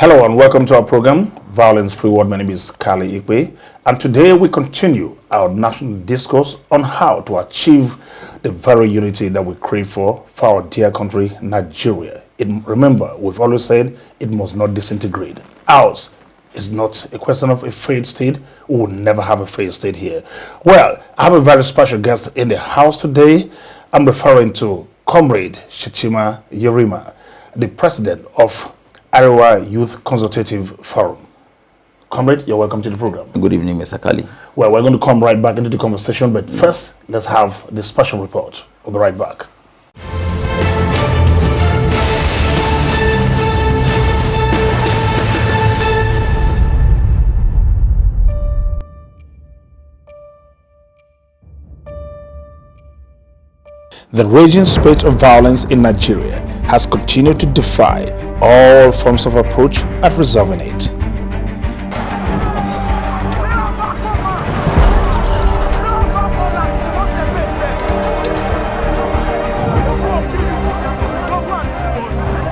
Hello and welcome to our program, Violence Free World. My name is Kali Ikwe, and today we continue our national discourse on how to achieve the very unity that we crave for our dear country, Nigeria. Remember, we've always said it must not disintegrate. Ours is not a question of a failed state. We will never have a failed state here. Well, I have a very special guest in the house today. I'm referring to Comrade Yerima, the president of Arewa Youth Consultative Forum. Comrade, you're welcome to the program. Good evening, Mr. Kali. Well, we're going to come right back into the conversation, but first, let's have the special report. We'll be right back. The raging spate of violence in Nigeria has continued to defy all forms of approach at resolving it.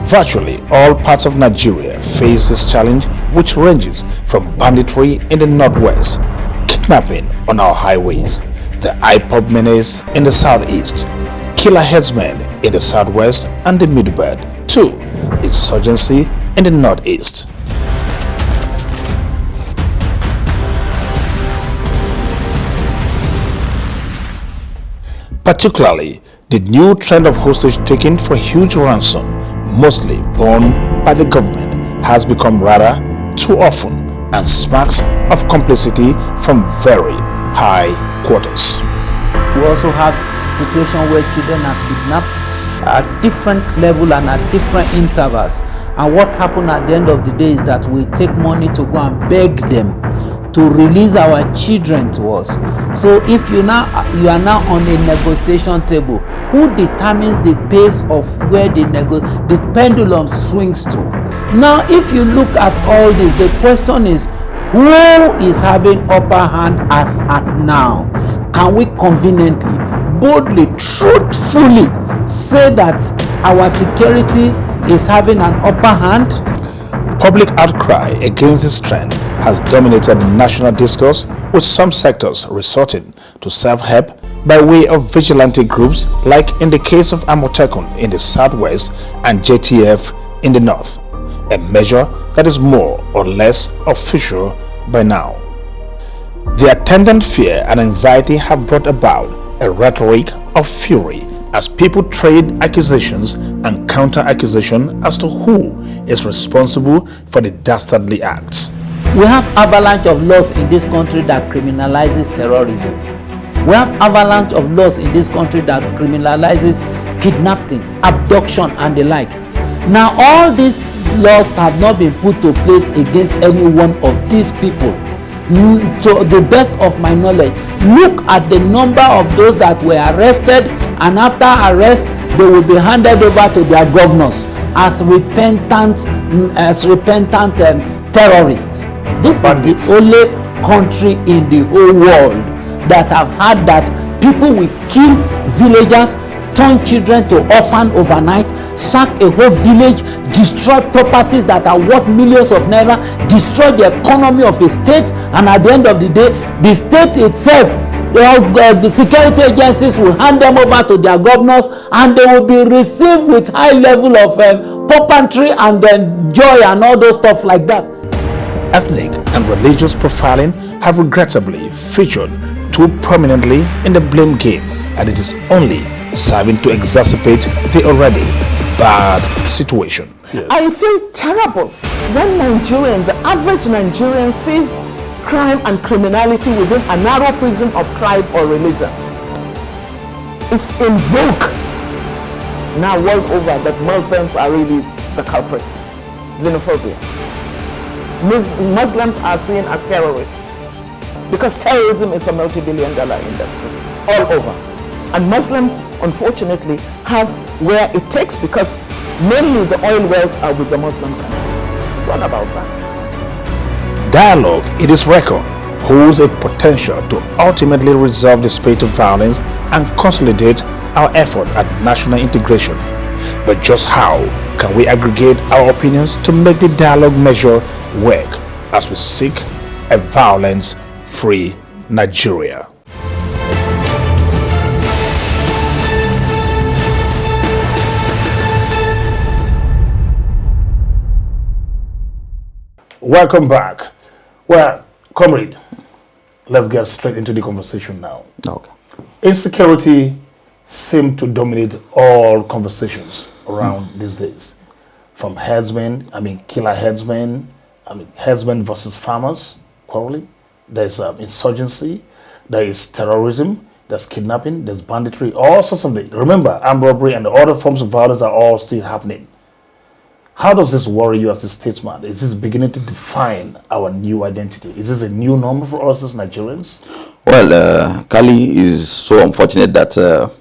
Virtually all parts of Nigeria face this challenge, which ranges from banditry in the northwest, kidnapping on our highways, the IPOB menace in the southeast, killer headsmen in the southwest and the middle belt, to insurgency in the northeast. Particularly, the new trend of hostage taking for huge ransom, mostly borne by the government, has become rather too often and smacks of complicity from very high quarters. We also have situations where children are kidnapped at different level and at different intervals, and what happened at the end of the day is that we take money to go and beg them to release our children to us. So if you are now on a negotiation table, who determines the pace of where the pendulum swings to? Now if you look at all this, the question is, who is having upper hand as at now? Can we conveniently, boldly, truthfully say that our security is having an upper hand? Public outcry against this trend has dominated national discourse, with some sectors resorting to self-help by way of vigilante groups, like in the case of Amotekun in the southwest and JTF in the north, a measure that is more or less official by now. The attendant fear and anxiety have brought about a rhetoric of fury as people trade accusations and counter-accusation as to who is responsible for the dastardly acts. We have avalanche of laws in this country that criminalizes terrorism. We have avalanche of laws in this country that criminalizes kidnapping, abduction, and the like. Now, all these laws have not been put to place against any one of these people. To the best of my knowledge, look at the number of those that were arrested, and after arrest they will be handed over to their governors as repentant terrorists. This is the only country in the whole world that have had that people will kill villagers, turn children to orphan overnight, sack a whole village, destroy properties that are worth millions of naira, destroy the economy of a state, and at the end of the day, the state itself, the security agencies will hand them over to their governors, and they will be received with high level of puppetry and joy and all those stuff like that. Ethnic and religious profiling have regrettably featured too prominently in the blame game, and it is only serving to exacerbate the already bad situation. Yes. I feel terrible when Nigerians, the average Nigerian, sees crime and criminality within a narrow prison of tribe or religion. It's in vogue now world over that Muslims are really the culprits. Xenophobia. Muslims are seen as terrorists because terrorism is a multi-billion-dollar industry all over. And Muslims, unfortunately, has where it takes because mainly the oil wells are with the Muslim countries. It's all about that. Dialogue, it is record, holds a potential to ultimately resolve the spate of violence and consolidate our effort at national integration. But just how Can we aggregate our opinions to make the dialogue measure work as we seek a violence-free Nigeria? Welcome back. Well, comrade, let's get straight into the conversation now. Okay. Insecurity seems to dominate all conversations around these days. From herdsmen, killer herdsmen, herdsmen versus farmers quarreling. There's insurgency, there is terrorism, there's kidnapping, there's banditry, all sorts of things. Remember, armed robbery and the other forms of violence are all still happening. How does this worry you as a statesman? Is this beginning to define our new identity? Is this a new normal for us as Nigerians? Well, Kali is so unfortunate that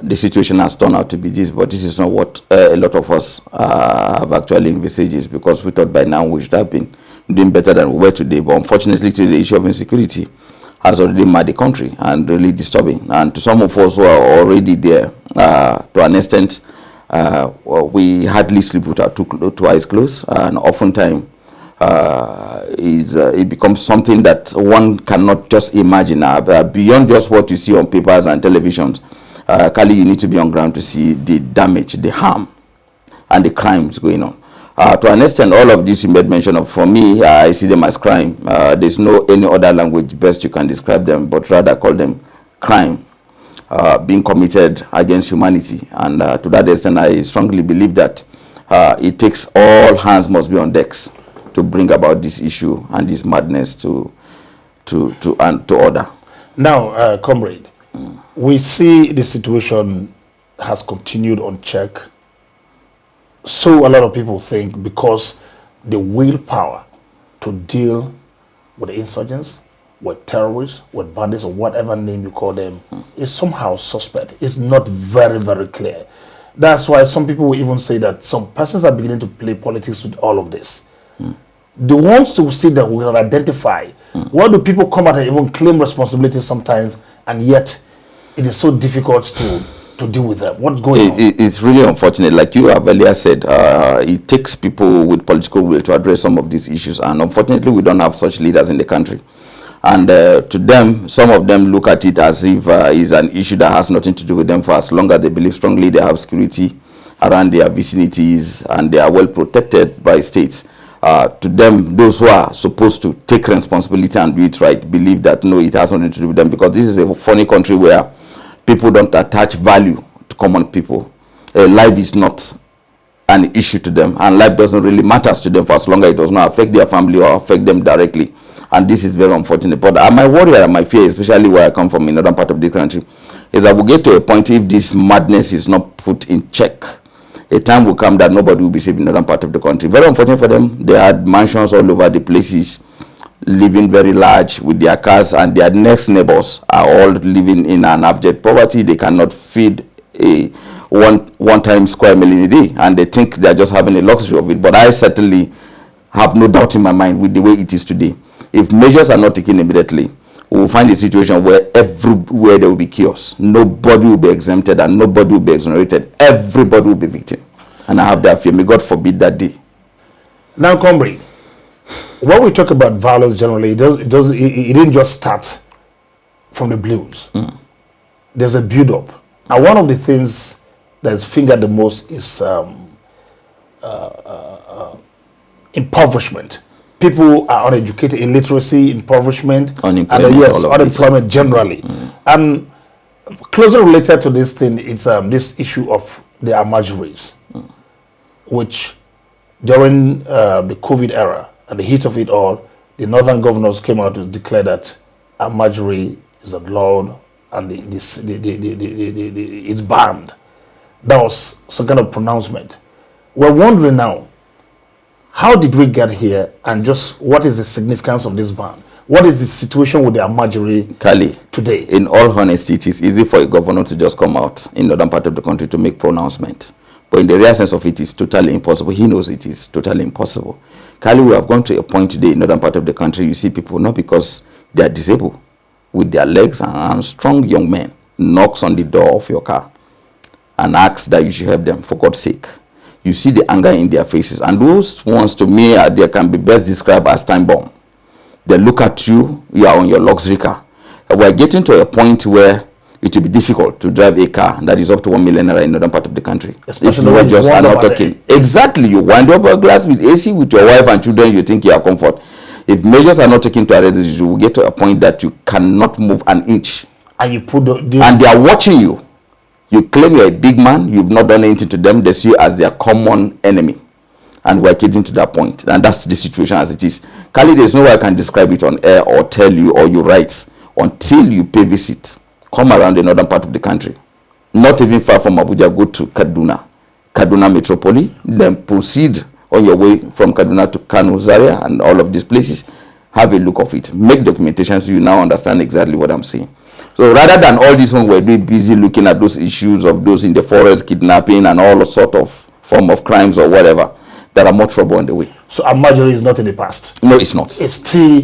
the situation has turned out to be this, but this is not what a lot of us have actually envisaged, because we thought by now we should have been doing better than we were today. But unfortunately, today, the issue of insecurity has already made the country and really disturbing. And to some of us who are already there, to an extent, we hardly sleep with our two eyes closed, and oftentimes it becomes something that one cannot just imagine. Beyond just what you see on papers and televisions, Kali, you need to be on ground to see the damage, the harm, and the crimes going on. To an extent, all of this you made mention of, for me, I see them as crime. There's no any other language best you can describe them, but rather call them crime. Being committed against humanity, and to that extent, I strongly believe that it takes all hands must be on decks to bring about this issue and this madness to order. Now, comrade, we see the situation has continued unchecked. So a lot of people think because the willpower to deal with the insurgents, with terrorists, with bandits, or whatever name you call them, is somehow suspect. It's not very, very clear. That's why some people will even say that some persons are beginning to play politics with all of this. The ones to see that we can identify, why do people come out and even claim responsibility sometimes, and yet it is so difficult to deal with them? What's going on? It's really unfortunate. Like you have earlier said, it takes people with political will to address some of these issues, and unfortunately we don't have such leaders in the country. And to them, some of them look at it as if it's an issue that has nothing to do with them, for as long as they believe strongly they have security around their vicinities and they are well protected by states. To them, those who are supposed to take responsibility and do it right believe that no, it has nothing to do with them, because this is a funny country where people don't attach value to common people. Life is not an issue to them, and life doesn't really matter to them for as long as it does not affect their family or affect them directly. And this is very unfortunate. But my worry and my fear, especially where I come from in northern part of the country, is that we'll get to a point, if this madness is not put in check, a time will come that nobody will be safe in northern part of the country. Very unfortunate for them. They had mansions all over the places, living very large with their cars, and their next neighbors are all living in an abject poverty. They cannot feed a one-time square meal in a day, and they think they're just having a luxury of it. But I certainly have no doubt in my mind with the way it is today. If measures are not taken immediately, we will find a situation where everywhere there will be chaos. Nobody will be exempted and nobody will be exonerated. Everybody will be victim. And I have that fear. May God forbid that day. Now, comrade, when we talk about violence generally, it didn't just start from the blues. There's a build-up. And one of the things that is fingered the most is impoverishment. People are uneducated, illiteracy, impoverishment, unemployment generally. And closely related to this thing, it's this issue of the amajuris, which during the COVID era, at the heat of it all, the northern governors came out to declare that amajuri is outlawed and it's banned. That was some kind of pronouncement. We're wondering now, how did we get here, and just what is the significance of this ban? What is the situation with the amajiri Kali, today? In all honesty, it is easy for a governor to just come out in northern part of the country to make pronouncement. But in the real sense of it, it's totally impossible. He knows it is totally impossible. Kali, we have gone to a point today in northern part of the country, you see people, not because they are disabled, with their legs, and strong young men knocks on the door of your car and asks that you should help them, for God's sake. you see the anger in their faces. And those ones, to me, they can be best described as time bomb. They look at you, you are on your luxury car. We're getting to a point where it will be difficult to drive a car that is up to 1 million naira in northern part of the country. Especially if when you just are not talking. Exactly. You wind up a glass with AC with your wife and children, you think you are comfort. If measures are not taken to arrest this, you will get to a point that you cannot move an inch. And you put and they are watching you. You claim you're a big man, you've not done anything to them, they see you as their common enemy. And we're getting to that point. And that's the situation as it is. Kali, there's no way I can describe it on air or tell you or you write until you pay visit. Come around the northern part of the country. Not even far from Abuja, go to Kaduna Metropole, then proceed on your way from Kaduna to Kano, Zaria, and all of these places. Have a look of it. Make documentation so you now understand exactly what I'm saying. So rather than all this one, we're doing busy looking at those issues of those in the forest, kidnapping, and all sort of form of crimes or whatever, there are more trouble on the way. So Almajiri is not in the past? No, it's not. It's still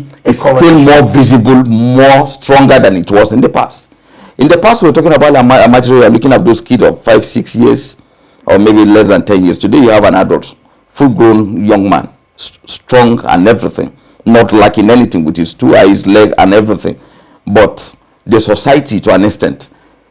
more visible, more stronger than it was in the past. In the past, we were talking about Almajiri, we are looking at those kids of 5, 6 years, or maybe less than 10 years. Today, you have an adult, full-grown young man, strong and everything, not lacking anything with his 2 eyes, leg, and everything. But the society, to an extent,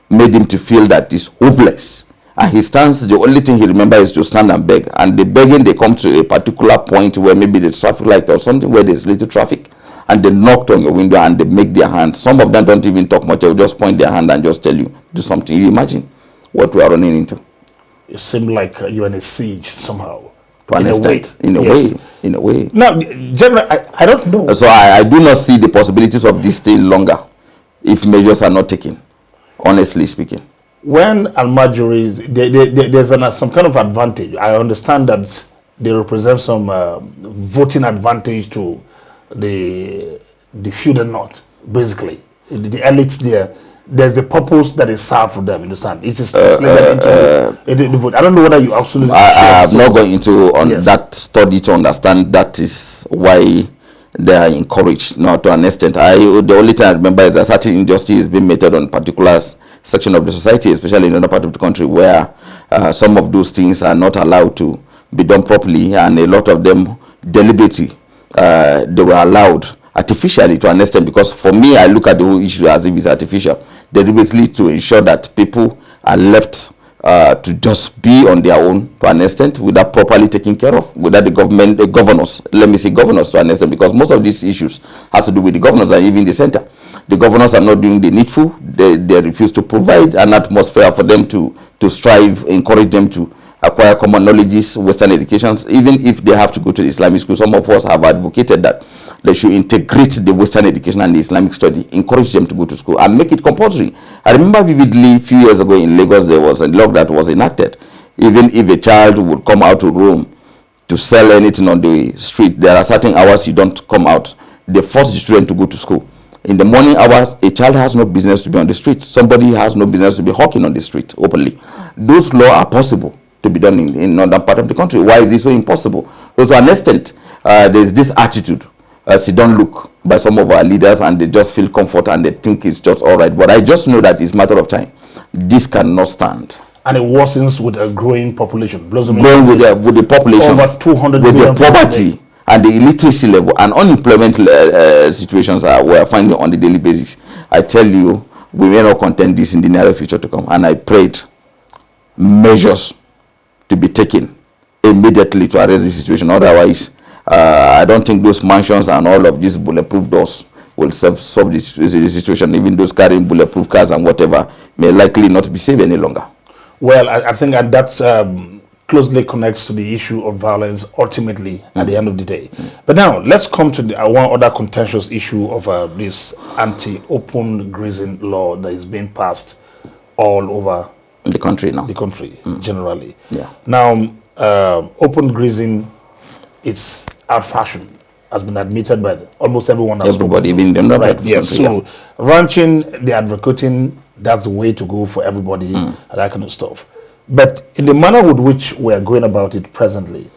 made him to feel that he's hopeless. And he stands, the only thing he remembers is to stand and beg. And the begging, they come to a particular point where maybe the traffic light or something where there's little traffic. And they knock on your window and they make their hand. Some of them don't even talk much. They'll just point their hand and just tell you, do something. You imagine what we are running into. It seemed like you're in a siege somehow. To an extent. In a way. Now, General, I don't know. So I do not see the possibilities of this staying longer if measures are not taken, honestly speaking. When Almajiri, there's some kind of advantage. I understand that they represent some voting advantage to the feudal north, basically. The elites there, there's the purpose that is served for them in the sun. It is translated into the vote. I don't know whether you absolutely... I have not gone into that study to understand that is why they are encouraged, not to an extent. The only thing I remember is that certain injustice is being meted on particular section of the society, especially in another part of the country where some of those things are not allowed to be done properly, and a lot of them deliberately they were allowed artificially to an extent, because for me I look at the whole issue as if it's artificial, deliberately to ensure that people are left to just be on their own to an extent without properly taken care of, without the government, the governors, let me say governors to an extent, because most of these issues has to do with the governors and even the center. The governors are not doing the needful. They refuse to provide an atmosphere for them to strive, encourage them to acquire common knowledges, Western educations, even if they have to go to the Islamic school. Some of us have advocated that they should integrate the Western education and the Islamic study, encourage them to go to school and make it compulsory. I remember vividly a few years ago in Lagos, there was a law that was enacted. Even if a child would come out to roam to sell anything on the street, there are certain hours you don't come out. They force the children to go to school. In the morning hours, a child has no business to be on the street. Somebody has no business to be hawking on the street openly. Those laws are possible to be done in northern part of the country. Why is it so impossible? So to an extent, there's this attitude, sit down look, by some of our leaders, and they just feel comfort and they think it's just all right. But I just know that it's a matter of time. This cannot stand. And it worsens with a growing population. Growing with the population. Over 200 with million the poverty and the illiteracy level and unemployment situations we're finding on the daily basis. I tell you, we may not contend this in the near future to come. And I prayed measures to be taken immediately to arrest the situation. Otherwise, I don't think those mansions and all of these bulletproof doors will solve the situation. Even those carrying bulletproof cars and whatever may likely not be safe any longer. Well, I think that closely connects to the issue of violence ultimately at the end of the day. But now, let's come to one other contentious issue of this anti-open grazing law that is being passed all over the country now. The country, generally. Yeah. Now, open grazing, it's out of fashion, has been admitted by almost everyone. Everybody, even the right? Yes. So, ranching, they're advocating that's the way to go for everybody, and that kind of stuff. But in the manner with which we're going about it presently,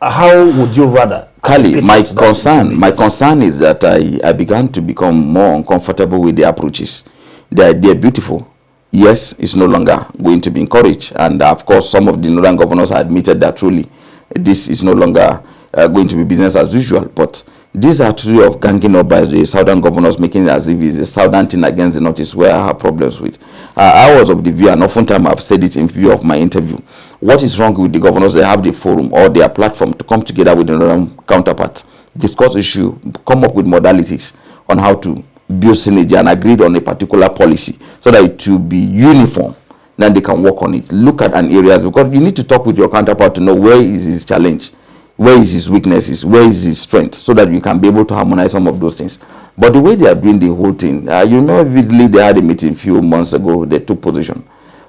how would you rather? Kali, my concern is that I began to become more uncomfortable with the approaches. They're beautiful, yes, it's no longer going to be encouraged. And of course, some of the northern governors admitted that truly this is no longer going to be business as usual. But these are two of ganging up by the southern governors, making it as if it's the southern thing against the northeast, where I have problems with. I was of the view, and oftentimes I've said it in view of my interview, what is wrong with the governors? They have the forum or their platform to come together with the northern counterparts, discuss issue, come up with modalities on how to build synergy and agreed on a particular policy so that it will be uniform. Then they can work on it. Look at an areas, because you need to talk with your counterpart to know where is his challenge, where is his weaknesses, where is his strength, so that you can be able to harmonize some of those things. But the way they are doing the whole thing, you remember vividly they had a meeting a few months ago, they took position.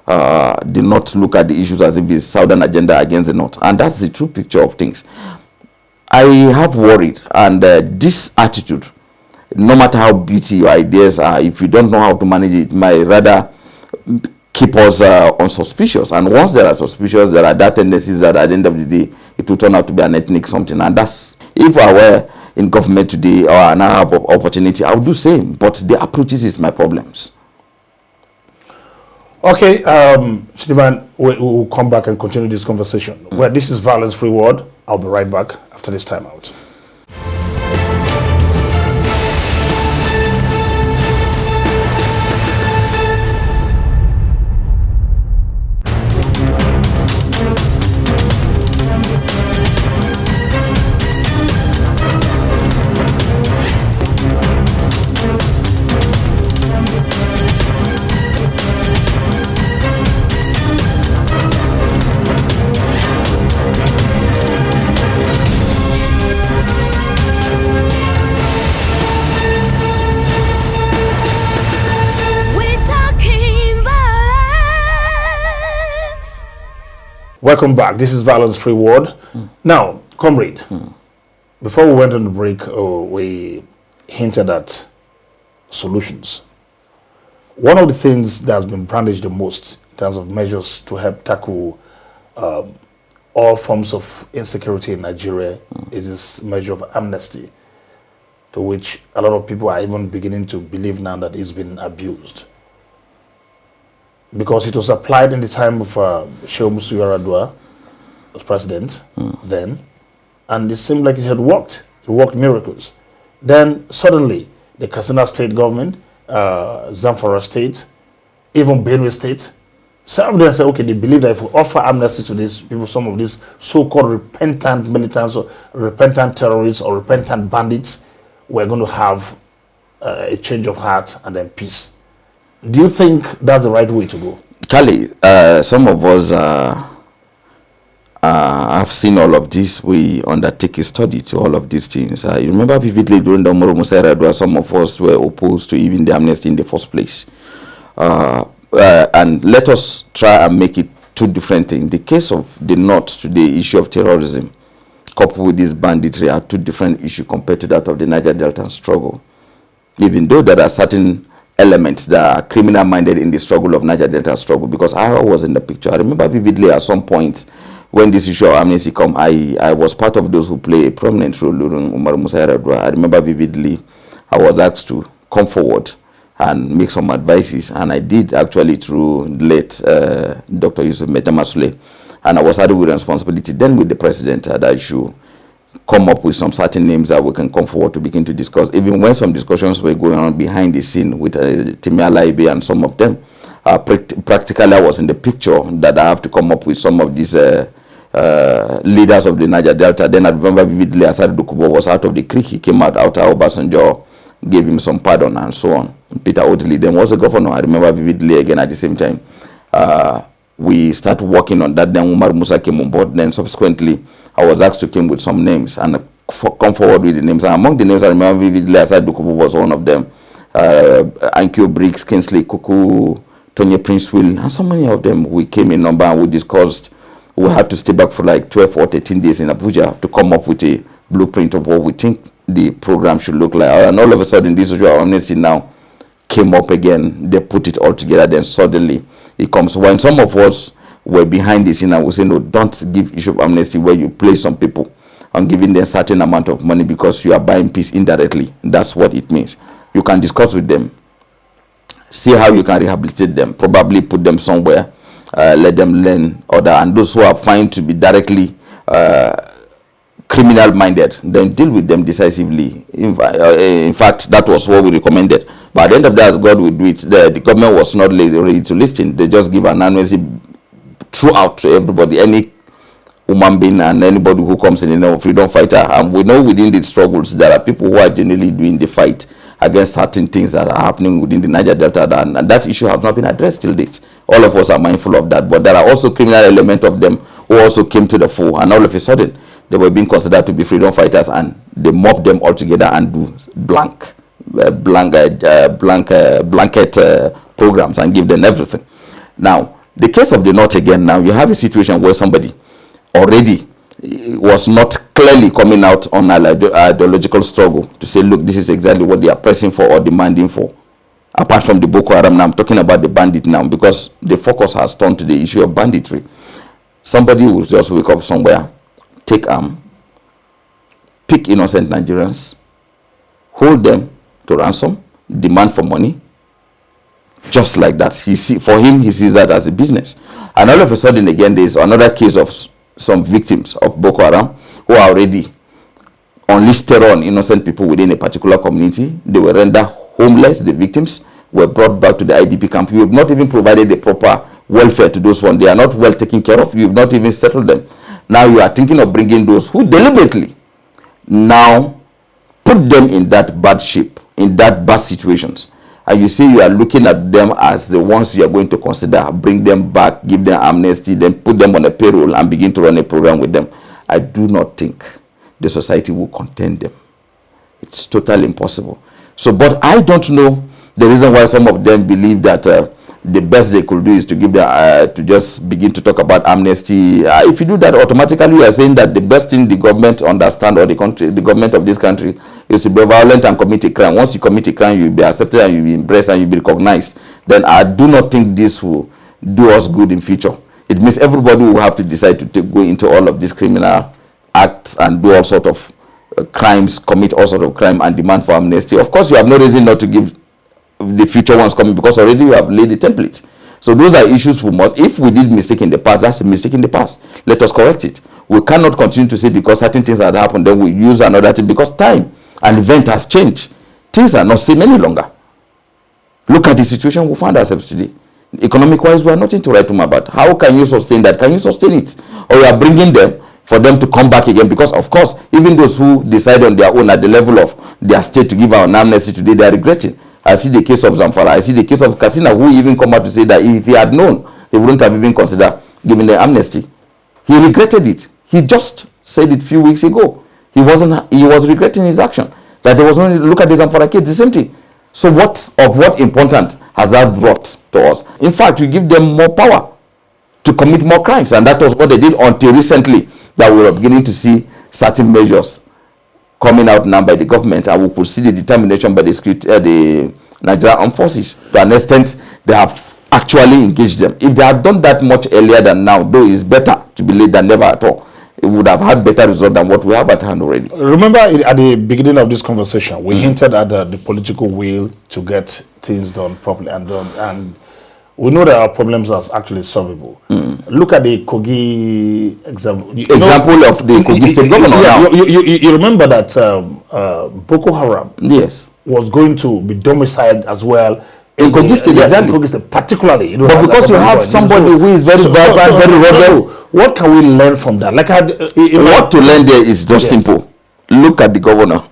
Did not look at the issues as if it's southern agenda against the north. And that's the true picture of things. I have worried, and this attitude, no matter how beauty your ideas are, if you don't know how to manage it, might rather keep us unsuspicious. And once there are suspicious, there are that tendencies that at the end of the day, it will turn out to be an ethnic something. And that's, if I were in government today or now have opportunity, I would do same. But the approaches is my problems. Okay, Shetima, we'll come back and continue this conversation. Well, this is Violence Free World. I'll be right back after this time out. Welcome back. This is Violence Free World. Now, comrade, before we went on the break, we hinted at solutions. One of the things that has been brandished the most in terms of measures to help tackle all forms of insecurity in Nigeria is this measure of amnesty, to which a lot of people are even beginning to believe now that it's been abused. Because it was applied in the time of Shehu Musu Yar'Adua as president then, and it seemed like it had worked. It worked miracles. Then suddenly, the Katsina state government, Zamfara state, even Benue state, some of them said, okay, they believe that if we offer amnesty to these people, some of these so-called repentant militants or repentant terrorists or repentant bandits, we're going to have a change of heart and then peace. Do you think that's the right way to go? Charlie, some of us have seen all of this. We undertake a study to all of these things. You remember vividly during the Umaru Musa Yar'Adua, some of us were opposed to even the amnesty in the first place. And let us try and make it two different things. The case of the North today, issue of terrorism, coupled with this banditry, are two different issues compared to that of the Niger Delta struggle. Even though there are certain elements that are criminal minded in the struggle of Niger Delta struggle, because I was in the picture. I remember vividly at some point when this issue of amnesty come, I was part of those who play a prominent role during Umaru Musa Yar'Adua. I remember vividly I was asked to come forward and make some advices, and I did actually through late Dr. Yusuf Metamasule, and I was added with responsibility then with the president that I should come up with some certain names that we can come forward to begin to discuss, even when some discussions were going on behind the scene with Timia Laibe and some of them. Practically I was in the picture that I have to come up with some of these leaders of the Niger Delta. Then I remember vividly Asad Dokubo was out of the creek. He came out after Obasanjo gave him some pardon and so on. Peter Odili then was the governor. I remember vividly again at the same time. We started working on that. Then Umar Musa came on board. Then subsequently I was asked to come with some names and come forward with the names. And among the names I remember vividly, Asad Dokubo was one of them. Ankyo Briggs, Kingsley Kuku, Tonye Prince Will, and so many of them. We came in number and we discussed. We had to stay back for like 12 or 13 days in Abuja to come up with a blueprint of what we think the program should look like. And all of a sudden, this issue of amnesty now came up again. They put it all together. Then suddenly it comes. When some of us were behind the scene and we say, no, don't give issue of amnesty where you place some people on giving them certain amount of money because you are buying peace indirectly. That's what it means. You can discuss with them. see how you can rehabilitate them, probably put them somewhere, let them learn other, and those who are found to be directly criminal minded, then deal with them decisively. In fact, that was what we recommended. But at the end of that, as God will do it, the government was not ready to listen. They just give an amnesty throughout to everybody, any human being and anybody who comes in, you know, freedom fighter. And we know within the struggles there are people who are generally doing the fight against certain things that are happening within the Niger Delta, and that issue has not been addressed till date. All of us are mindful of that, but there are also criminal elements of them who also came to the fore, and all of a sudden they were being considered to be freedom fighters, and they mob them all together and do blanket programs and give them everything. Now, the case of the North again, now you have a situation where somebody already was not clearly coming out on an ideological struggle to say, look, this is exactly what they are pressing for or demanding for. Apart from the Boko Haram, now I'm talking about the bandit now, because the focus has turned to the issue of banditry. Somebody will just wake up somewhere, take arm, pick innocent Nigerians, hold them to ransom, demand for money, just like that. For him, he sees that as a business. And all of a sudden, again, there is another case of some victims of Boko Haram who are already unleashed terror on innocent people within a particular community. They were rendered homeless. The victims were brought back to the IDP camp. You have not even provided the proper welfare to those ones. They are not well taken care of. You have not even settled them. Now you are thinking of bringing those who deliberately now put them in that bad shape, in that bad situations. And you say you are looking at them as the ones you are going to consider, bring them back, give them amnesty, then put them on a payroll and begin to run a program with them. I do not think the society will contain them. It's totally impossible. So, but I don't know the reason why some of them believe that the best they could do is to give them, to just begin to talk about amnesty. If you do that, automatically you are saying that the best thing the government understand, or the government of this country, is to be violent and commit a crime. Once you commit a crime, you will be accepted and you will be embraced and you will be recognized. Then I do not think this will do us good in future. It means everybody will have to decide to go into all of these criminal acts and do all sort of crimes, commit all sort of crime and demand for amnesty. Of course, you have no reason not to give the future ones coming, because already you have laid the template. So those are issues we must, if we did mistake in the past, that's a mistake in the past. Let us correct it. We cannot continue to say because certain things had happened, then we use another thing, because time and event has changed. Things are not same any longer. Look at the situation we find ourselves today. Economic-wise, we are nothing to write home about. How can you sustain that? Can you sustain it? Or you are bringing them for them to come back again? Because, of course, even those who decide on their own at the level of their state to give out an amnesty today, they are regretting. I see the case of Zamfara. I see the case of Katsina, who even come out to say that if he had known, he wouldn't have even considered giving the amnesty. He regretted it. He just said it a few weeks ago. He was regretting his action. That there was only, look at the Zamfara case, the same thing. So what important has that brought to us? In fact, we give them more power to commit more crimes, and that was what they did until recently, that we were beginning to see certain measures coming out now by the government, and we could see the determination by the Nigerian Armed Forces. To an extent, they have actually engaged them. If they had done that much earlier than now, though it's better to be late than never at all, it would have had better result than what we have at hand already. Remember at the beginning of this conversation, we hinted at the political will to get things done properly and done, and we know that our problems are actually solvable. Look at the Kogi example. Of the Kogi state governor. Yeah, you remember that Boko Haram was going to be domiciled as well in Kogi State, exactly. Kogi State, particularly. But because you have somebody who is very vibrant, very rebel. What can we learn from that? What to learn there is just simple. Look at the governor.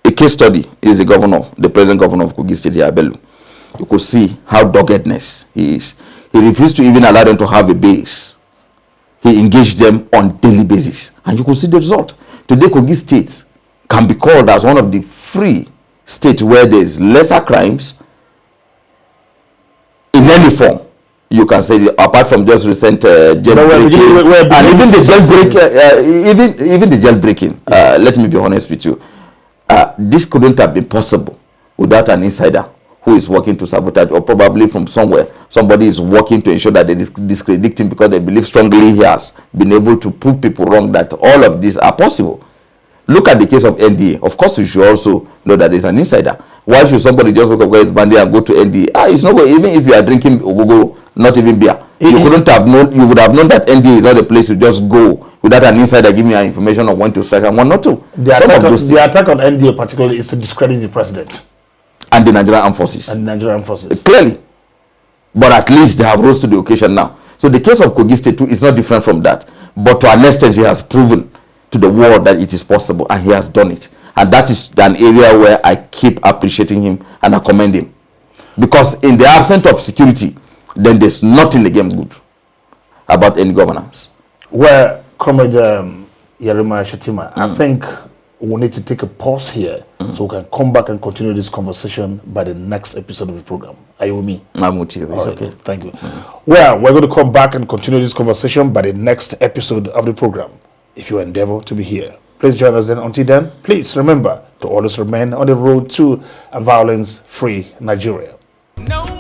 A case study is the governor, the present governor of Kogi State, Abelu. You could see how doggedness he is. He refused to even allow them to have a base. He engaged them on daily basis. And you could see the result. Today, Kogi State can be called as one of the free states where there's lesser crimes in any form. You can say, apart from just recent jailbreaking, and even the jailbreaking, let me be honest with you, this couldn't have been possible without an insider who is working to sabotage, or probably from somewhere somebody is working to ensure that they discredit him because they believe strongly he has been able to prove people wrong, that all of these are possible. Look at the case of NDA. Of course, you should also know that there's an insider Why should somebody just wake up, wear his bandy and go to NDA? It's not going. Even if you are drinking Ogogo, not even beer, you couldn't have known. You would have known that NDA is not a place to just go without an insider giving you information on when to strike and when not to. The attack on NDA particularly is to discredit the president and the Nigerian Armed Forces. Clearly, but at least they have rose to the occasion now. So the case of Kogi State too is not different from that. But to an extent, he has proven to the world that it is possible, and he has done it. And that is an area where I keep appreciating him and I commend him. Because in the absence of security, then there's nothing again good about any governance. Well, Comrade Yerima Shetima, I think we need to take a pause here so we can come back and continue this conversation by the next episode of the program. Are you with me? I'm with you. It's okay. Thank you. Well, we're going to come back and continue this conversation by the next episode of the program. If you endeavor to be here, please join us then. Until then, please remember to always remain on the road to a violence-free Nigeria. No.